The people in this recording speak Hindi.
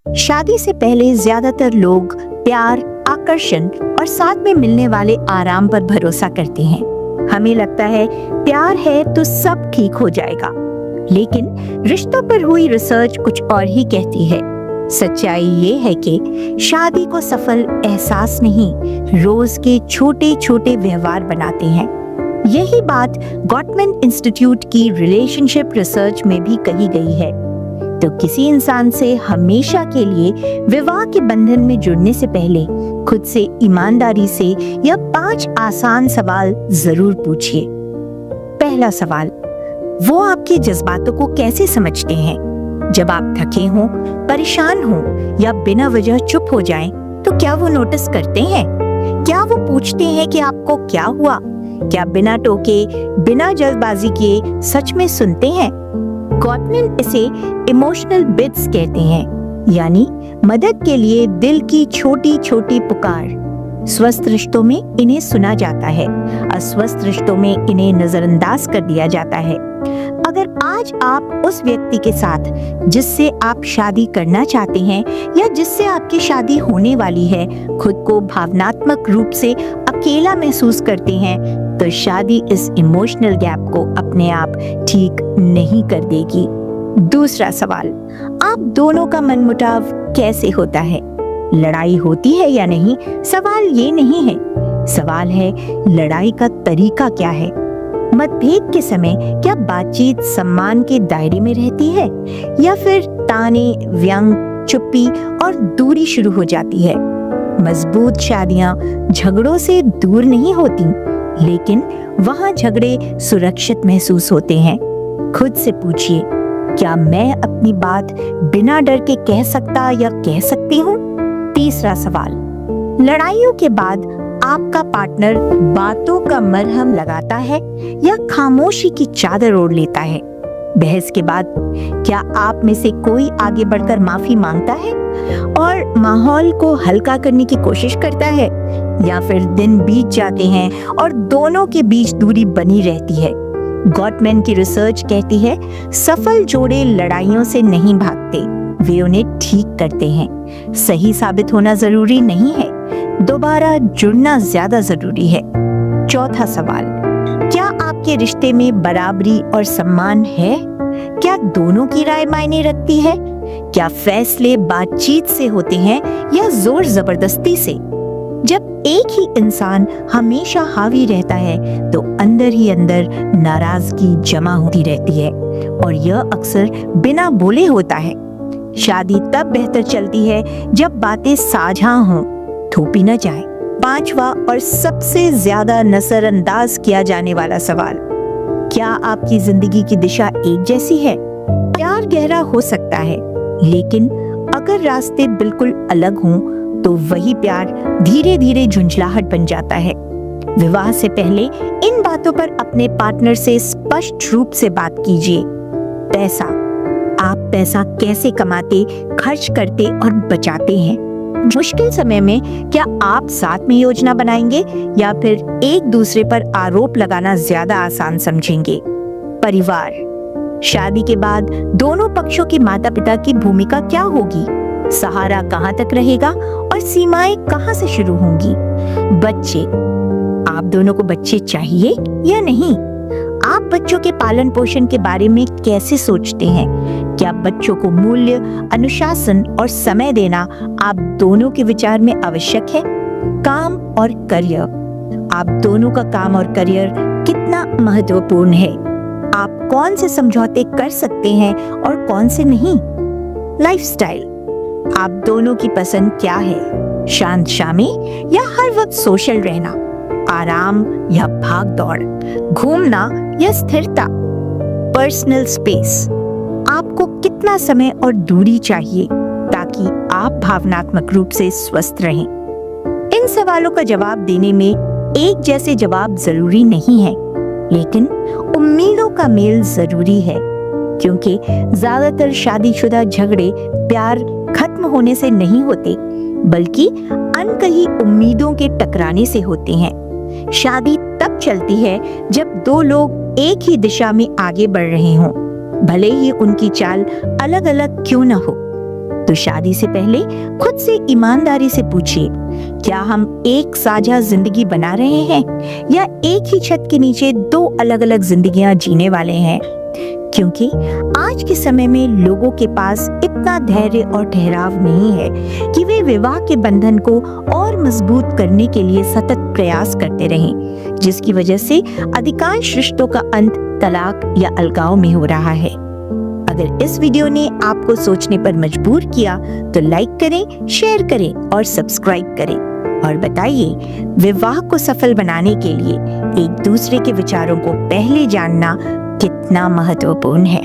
शादी से पहले ज्यादातर लोग प्यार, आकर्षण और साथ में मिलने वाले आराम पर भरोसा करते हैं। हमें लगता है प्यार है तो सब ठीक हो जाएगा, लेकिन रिश्तों पर हुई रिसर्च कुछ और ही कहती है। सच्चाई ये है कि शादी को सफल एहसास नहीं, रोज के छोटे छोटे व्यवहार बनाते हैं। यही बात गॉटमैन इंस्टीट्यूट की रिलेशनशिप रिसर्च में भी कही गई है। तो किसी इंसान से हमेशा के लिए विवाह के बंधन में जुड़ने से पहले खुद से ईमानदारी से यह 5 आसान सवाल जरूर पूछिए। पहला सवाल, वो आपके जज्बातों को कैसे समझते हैं? जब आप थके हों, परेशान हों या बिना वजह चुप हो जाएं, तो क्या वो नोटिस करते हैं? क्या वो पूछते हैं कि आपको क्या हुआ? क्या बिना टोके, बिना जल्दबाजी किए सच में सुनते हैं? गॉटमैन इसे इमोशनल बिट्स कहते हैं, यानी मदद के लिए दिल की छोटी छोटी पुकार। स्वस्थ रिश्तों में इन्हें सुना जाता है, अस्वस्थ रिश्तों में इन्हें नजरअंदाज कर दिया जाता है। अगर आज आप उस व्यक्ति के साथ जिससे आप शादी करना चाहते हैं या जिससे आपकी शादी होने वाली है, खुद को भावनात्मक रूप से अकेला महसूस करते हैं, तो शादी इस इमोशनल गैप को अपने आप ठीक नहीं कर देगी। दूसरा सवाल, आप दोनों का मनमुटाव कैसे होता है? लड़ाई होती है या नहीं? सवाल ये नहीं है, सवाल है लड़ाई का तरीका क्या है। मतभेद के समय क्या बातचीत सम्मान के दायरे में रहती है या फिर ताने, व्यंग, चुप्पी और दूरी शुरू हो जाती है? मजबूत शादियां झगड़ों से दूर नहीं होती, लेकिन वहां झगड़े सुरक्षित महसूस होते हैं। खुद से पूछिए, क्या मैं अपनी बात बिना डर के कह सकता या कह सकती हूँ? तीसरा सवाल, लड़ाइयों के बाद आपका पार्टनर बातों का मरहम लगाता है या खामोशी की चादर ओढ़ लेता है? बहस के बाद क्या आप में से कोई आगे बढ़कर माफी मांगता है और माहौल को हल्का करने की कोशिश करता है, या फिर दिन बीत जाते हैं और दोनों के बीच दूरी बनी रहती है? गॉटमैन की रिसर्च कहती है सफल जोड़े लड़ाइयों से नहीं भागते, वे उन्हें ठीक करते हैं। सही साबित होना जरूरी नहीं है, दोबारा जुड़ना ज्यादा जरूरी है। चौथा सवाल, क्या आपके रिश्ते में बराबरी और सम्मान है? क्या दोनों की राय मायने रखती है? क्या फैसले बातचीत से होते हैं या जोर जबरदस्ती से? जब एक ही इंसान हमेशा हावी रहता है तो अंदर ही अंदर नाराजगी जमा होती रहती है और यह अक्सर बिना बोले होता है। शादी तब बेहतर चलती है जब बातें साझा हों, थोपी न जाए। पांचवा और सबसे ज्यादा नजरअंदाज किया जाने वाला सवाल, क्या आपकी जिंदगी की दिशा एक जैसी है? प्यार गहरा हो सकता है, लेकिन अगर रास्ते बिल्कुल अलग हों तो वही प्यार धीरे धीरे झुंझलाहट बन जाता है। विवाह से पहले इन बातों पर अपने पार्टनर से स्पष्ट रूप से बात कीजिए। पैसा, आप पैसा कैसे कमाते, खर्च करते और बचाते हैं? मुश्किल समय में क्या आप साथ में योजना बनाएंगे या फिर एक दूसरे पर आरोप लगाना ज्यादा आसान समझेंगे? परिवार, शादी के बाद दोनों पक्षों के माता पिता की भूमिका क्या होगी? सहारा कहाँ तक रहेगा और सीमाएं कहाँ से शुरू होंगी? बच्चे, आप दोनों को बच्चे चाहिए या नहीं? आप बच्चों के पालन पोषण के बारे में कैसे सोचते हैं? क्या बच्चों को मूल्य, अनुशासन और समय देना आप दोनों के विचार में आवश्यक है? काम और करियर, आप दोनों का काम और करियर कितना महत्वपूर्ण है? आप कौन से समझौते कर सकते हैं और कौन से नहीं? लाइफस्टाइल, आप दोनों की पसंद क्या है? शांत शामी या हर वक्त सोशल रहना? आराम या भाग दौड़? घूमना या स्थिरता? पर्सनल स्पेस, आपको कितना समय और दूरी चाहिए ताकि आप भावनात्मक रूप से स्वस्थ रहें? इन सवालों का जवाब देने में एक जैसे जवाब जरूरी नहीं है, लेकिन उम्मीदों का मेल जरूरी है, क्योंकि ज्यादातर शादीशुदा झगड़े प्यार खत्म होने से नहीं होते, बल्कि अनकही उम्मीदों के टकराने से होते हैं। शादी तब चलती है जब दो लोग एक ही दिशा में आगे बढ़ रहे हों, भले ही उनकी चाल अलग अलग क्यों न हो। तो तो शादी से पहले खुद से ईमानदारी से पूछिए, क्या हम एक साझा जिंदगी बना रहे हैं या एक ही छत के नीचे दो अलग अलग जिंदगियां जीने वाले हैं? क्योंकि आज के समय में लोगों के पास इतना धैर्य और ठहराव नहीं है कि वे विवाह के बंधन को और मजबूत करने के लिए सतत प्रयास करते रहें, जिसकी वजह से अधिकांश रिश्तों का अंत तलाक या अलगाव में हो रहा है। अगर इस वीडियो ने आपको सोचने पर मजबूर किया तो लाइक करें, शेयर करें और सब्सक्राइब करें और बताइए, विवाह को सफल बनाने के लिए एक दूसरे के विचारों को पहले जानना कितना महत्वपूर्ण है।